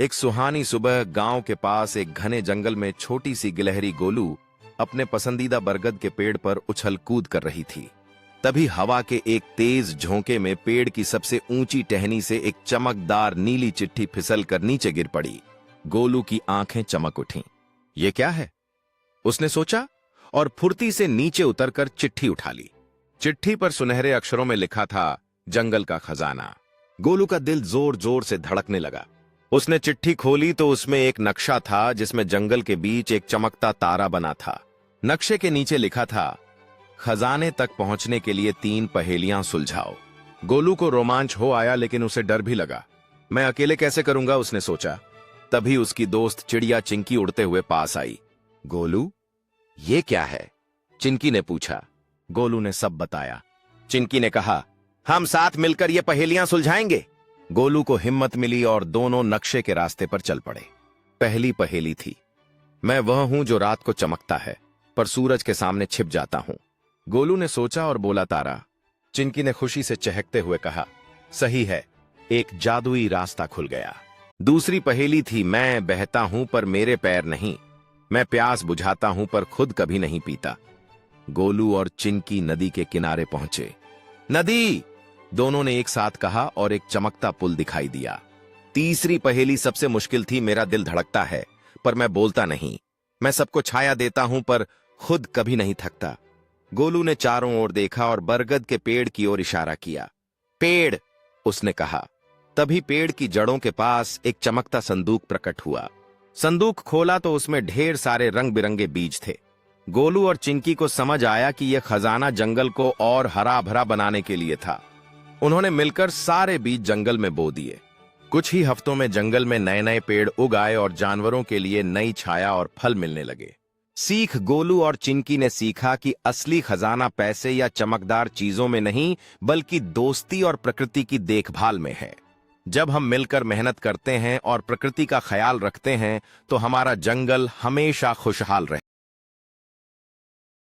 एक सुहानी सुबह गांव के पास एक घने जंगल में छोटी सी गिलहरी गोलू अपने पसंदीदा बरगद के पेड़ पर उछल कूद कर रही थी। तभी हवा के एक तेज झोंके में पेड़ की सबसे ऊंची टहनी से एक चमकदार नीली चिट्ठी फिसल कर नीचे गिर पड़ी। गोलू की आंखें चमक उठीं। ये क्या है? उसने सोचा और फुर्ती से नीचे उतरकर चिट्ठी उठा ली। चिट्ठी पर सुनहरे अक्षरों में लिखा था, जंगल का खजाना। गोलू का दिल जोर जोर से धड़कने लगा। उसने चिट्ठी खोली तो उसमें एक नक्शा था जिसमें जंगल के बीच एक चमकता तारा बना था। नक्शे के नीचे लिखा था, खजाने तक पहुंचने के लिए 3 पहेलियां सुलझाओ। गोलू को रोमांच हो आया, लेकिन उसे डर भी लगा। मैं अकेले कैसे करूंगा, उसने सोचा। तभी उसकी दोस्त चिड़िया चिंकी उड़ते हुए पास आई। गोलू, ये क्या है? चिंकी ने पूछा। गोलू ने सब बताया। चिंकी ने कहा, हम साथ मिलकर ये पहेलियां सुलझाएंगे। गोलू को हिम्मत मिली और दोनों नक्शे के रास्ते पर चल पड़े। पहली पहेली थी, मैं वह हूं जो रात को चमकता है पर सूरज के सामने छिप जाता हूं। गोलू ने सोचा और बोला, तारा। चिंकी ने खुशी से चहकते हुए कहा, सही है, एक जादुई रास्ता खुल गया। दूसरी पहेली थी, मैं बहता हूं पर मेरे पैर नहीं, मैं प्यास बुझाता हूं पर खुद कभी नहीं पीता। गोलू और चिंकी नदी के किनारे पहुंचे। नदी, दोनों ने एक साथ कहा और एक चमकता पुल दिखाई दिया। तीसरी पहेली सबसे मुश्किल थी, मेरा दिल धड़कता है पर मैं बोलता नहीं, मैं सबको छाया देता हूं पर खुद कभी नहीं थकता। गोलू ने चारों ओर देखा और बरगद के पेड़ की ओर इशारा किया। पेड़, उसने कहा। तभी पेड़ की जड़ों के पास एक चमकता संदूक प्रकट हुआ। संदूक खोला तो उसमें ढेर सारे रंग बिरंगे बीज थे। गोलू और चिंकी को समझ आया कि यह खजाना जंगल को और हरा भरा बनाने के लिए था। उन्होंने मिलकर सारे बीज जंगल में बो दिए। कुछ ही हफ्तों में जंगल में नए नए पेड़ उग आए और जानवरों के लिए नई छाया और फल मिलने लगे। सीख गोलू और चिंकी ने सीखा कि असली खजाना पैसे या चमकदार चीजों में नहीं, बल्कि दोस्ती और प्रकृति की देखभाल में है। जब हम मिलकर मेहनत करते हैं और प्रकृति का ख्याल रखते हैं तो हमारा जंगल हमेशा खुशहाल रहे।